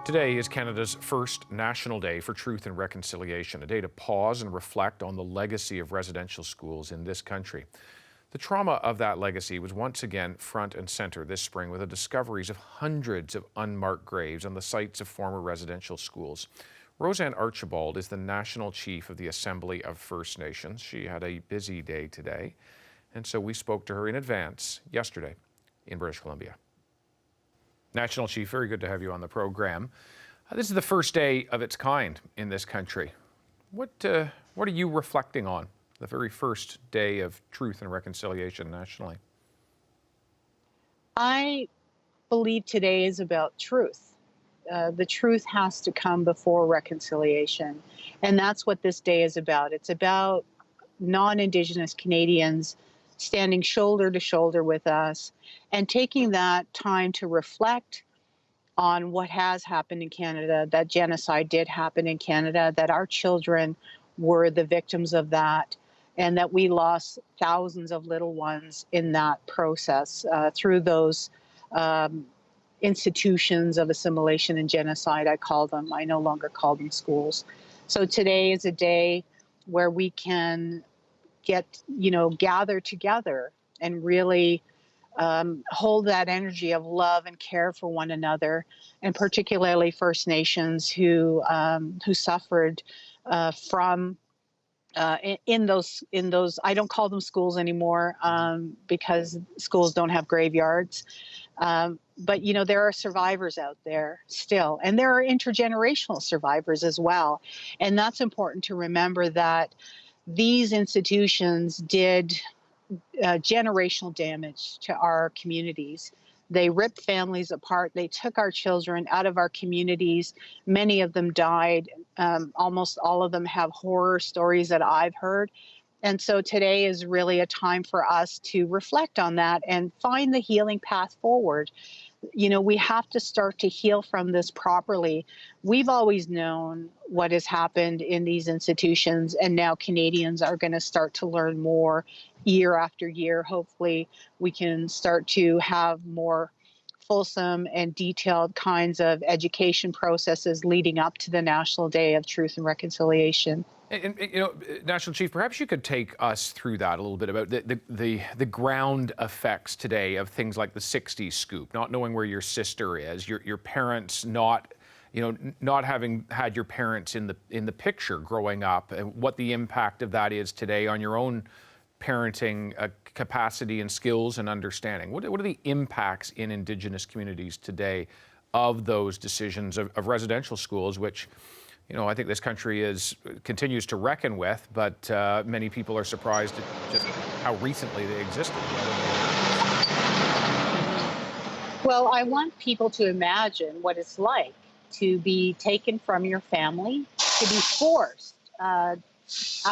Today is Canada's first National Day for Truth and Reconciliation, a day to pause and reflect on the legacy of residential schools in this country. The trauma of that legacy was once again front and center this spring with the discoveries of hundreds of unmarked graves on the sites of former residential schools. RoseAnne Archibald is the National Chief of the Assembly of First Nations. She had a busy day today, and so we spoke to her in advance yesterday in British Columbia. National Chief, very good to have you on the program. This is the first day of its kind in this country. What are you reflecting on, the very first day of truth and reconciliation nationally? I believe today is about truth. The truth has to come before reconciliation. And that's what this day is about. It's about non-Indigenous Canadians standing shoulder to shoulder with us and taking that time to reflect on what has happened in Canada, that genocide did happen in Canada, that our children were the victims of that, and that we lost thousands of little ones in that process through those institutions of assimilation and genocide, I call them. I no longer call them schools. So today is a day where we can gather together and really hold that energy of love and care for one another, and particularly First Nations who suffered from in those. I don't call them schools anymore because schools don't have graveyards. But there are survivors out there still, and there are intergenerational survivors as well, and that's important to remember that these institutions did generational damage to our communities. They ripped families apart. They took our children out of our communities. Many of them died. Almost all of them have horror stories that I've heard. And so today is really a time for us to reflect on that and find the healing path forward. We have to start to heal from this properly. We've always known what has happened in these institutions, and now Canadians are going to start to learn more year after year. Hopefully, we can start to have more fulsome and detailed kinds of education processes leading up to the National Day of Truth and Reconciliation. And National Chief, perhaps you could take us through that a little bit about the ground effects today of things like the 60s scoop, not knowing where your sister is, your parents not having had your parents in the picture growing up, and what the impact of that is today on your own parenting capacity and skills and understanding. What are the impacts in Indigenous communities today of those decisions of residential schools, which I think this country continues to reckon with, but many people are surprised at just how recently they existed. Well, I want people to imagine what it's like to be taken from your family, to be forced out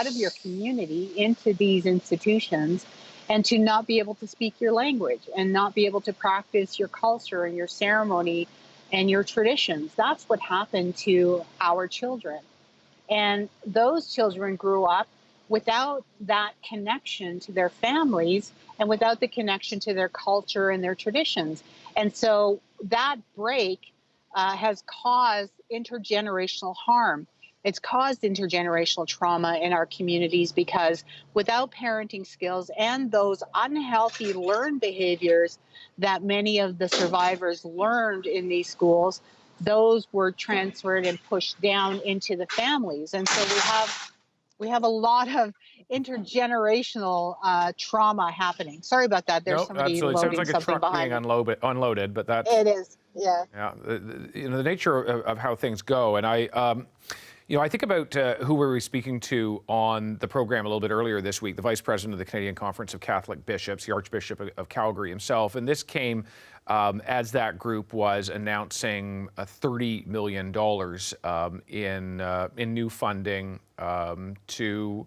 of your community into these institutions, and to not be able to speak your language and not be able to practice your culture and your ceremony and your traditions. That's what happened to our children. And those children grew up without that connection to their families and without the connection to their culture and their traditions. And so that break has caused intergenerational harm. It's caused intergenerational trauma in our communities because without parenting skills and those unhealthy learned behaviors that many of the survivors learned in these schools, those were transferred and pushed down into the families. And so we have a lot of intergenerational trauma happening. Sorry about that. There's somebody absolutely. loading Sounds like something a truck behind being unloaded, but that's... It is, yeah. Yeah, the nature of how things go. And I think about who we were speaking to on the program a little bit earlier this week, the Vice President of the Canadian Conference of Catholic Bishops, the Archbishop of Calgary himself. And this came as that group was announcing $30 million in new funding to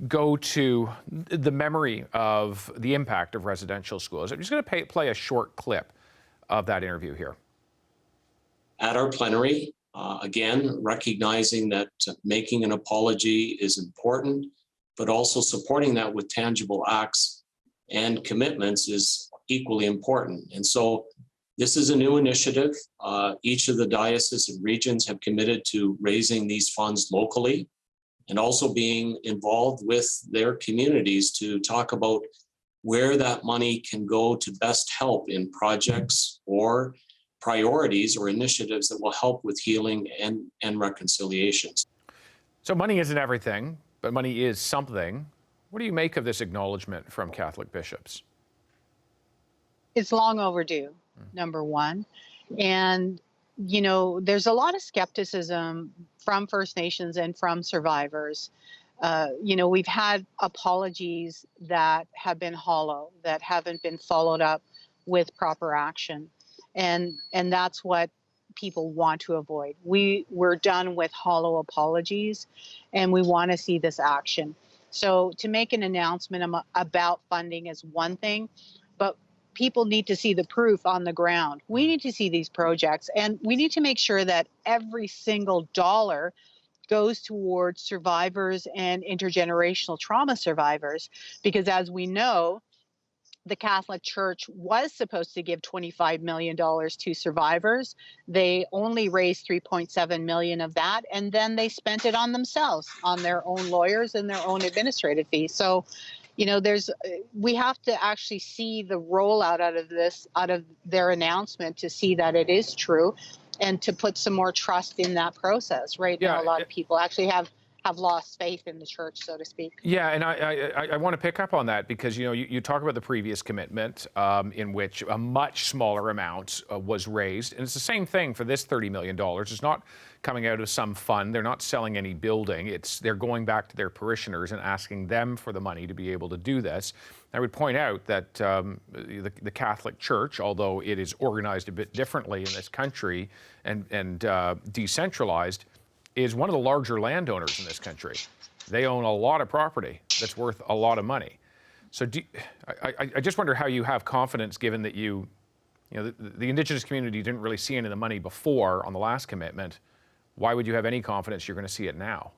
go to the memory of the impact of residential schools. I'm just going to play a short clip of that interview here. At our plenary, again, recognizing that making an apology is important, but also supporting that with tangible acts and commitments is equally important. And so This is a new initiative. Each of the dioceses and regions have committed to raising these funds locally and also being involved with their communities to talk about where that money can go to best help in projects or priorities or initiatives that will help with healing and reconciliations. So money isn't everything, but money is something. What do you make of this acknowledgement from Catholic bishops? It's long overdue, number one. And, you know, there's a lot of skepticism from First Nations and from survivors. You know, we've had apologies that have been hollow, that haven't been followed up with proper action. And that's what people want to avoid. We're done with hollow apologies, and we want to see this action. So to make an announcement about funding is one thing, but people need to see the proof on the ground. We need to see these projects, and we need to make sure that every single dollar goes towards survivors and intergenerational trauma survivors, because as we know, the Catholic Church was supposed to give $25 million to survivors. They only raised $3.7 million of that, and then they spent it on themselves, on their own lawyers and their own administrative fees. So, you know, we have to actually see the rollout out of their announcement to see that it is true, and to put some more trust in that process. Right now, a lot of people actually have lost faith in the church, so to speak. Yeah, and I want to pick up on that because, you know, you talk about the previous commitment in which a much smaller amount was raised. And it's the same thing for this $30 million. It's not coming out of some fund. They're not selling any building. They're going back to their parishioners and asking them for the money to be able to do this. I would point out that the Catholic Church, although it is organized a bit differently in this country and decentralized, is one of the larger landowners in this country. They own a lot of property that's worth a lot of money. So I just wonder how you have confidence, given that the Indigenous community didn't really see any of the money before on the last commitment. Why would you have any confidence you're going to see it now?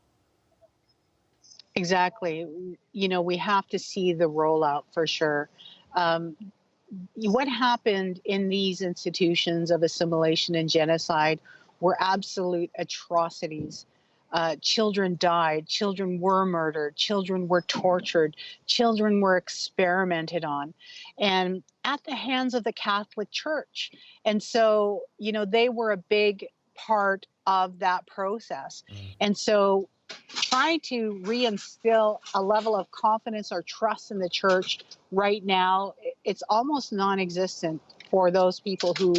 Exactly. You know, we have to see the rollout for sure. What happened in these institutions of assimilation and genocide were absolute atrocities. Children died, children were murdered, children were tortured, children were experimented on, and at the hands of the Catholic Church. And so, you know, they were a big part of that process. And so trying to reinstill a level of confidence or trust in the church right now, it's almost non-existent for those people who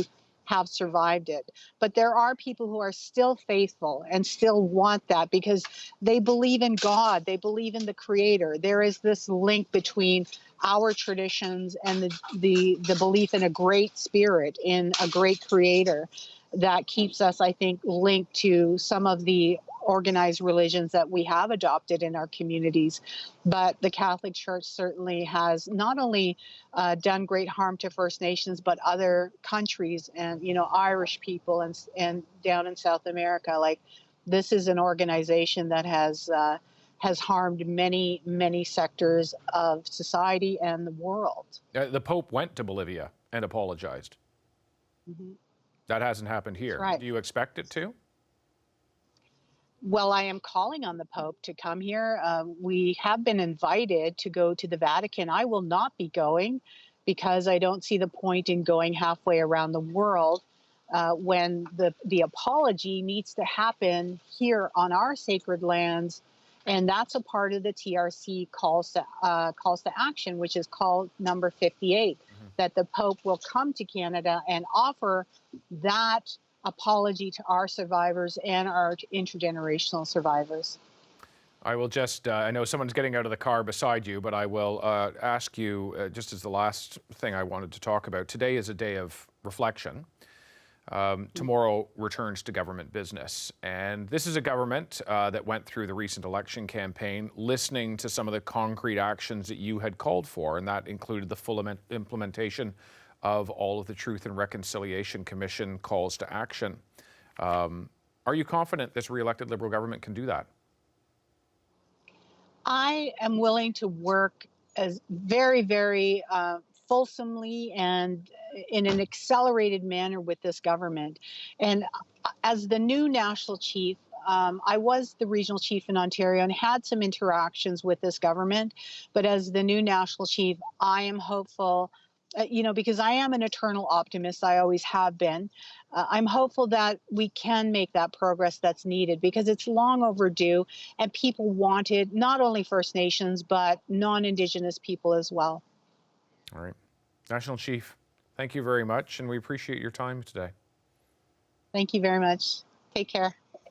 have survived it. But there are people who are still faithful and still want that because they believe in God, they believe in the Creator. There is this link between our traditions and the belief in a great spirit, in a great Creator, that keeps us, I think, linked to some of the organized religions that we have adopted in our communities. But the Catholic Church certainly has not only done great harm to First Nations, but other countries and, you know, Irish people and down in South America. Like, this is an organization that has harmed many, many sectors of society and the world. The Pope went to Bolivia and apologized. Mm-hmm. That hasn't happened here. That's right. Do you expect it to? Well, I am calling on the Pope to come here. We have been invited to go to the Vatican. I will not be going because I don't see the point in going halfway around the world when the apology needs to happen here on our sacred lands. And that's a part of the TRC calls to action, which is called number 58, that the Pope will come to Canada and offer that apology to our survivors and our intergenerational survivors. I will just, I know someone's getting out of the car beside you, but I will ask you, just as the last thing I wanted to talk about, today is a day of reflection. Tomorrow returns to government business. And this is a government that went through the recent election campaign, listening to some of the concrete actions that you had called for, and that included the full implementation of all of the Truth and Reconciliation Commission calls to action. Are you confident this re-elected Liberal government can do that? I am willing to work as very, very fulsomely and in an accelerated manner with this government. And as the new national chief, I was the regional chief in Ontario and had some interactions with this government. But as the new national chief, I am hopeful, because I am an eternal optimist, I always have been. I'm hopeful that we can make that progress that's needed, because it's long overdue and people want it, not only First Nations, but non-Indigenous people as well. All right. National Chief, thank you very much, and we appreciate your time today. Thank you very much. Take care.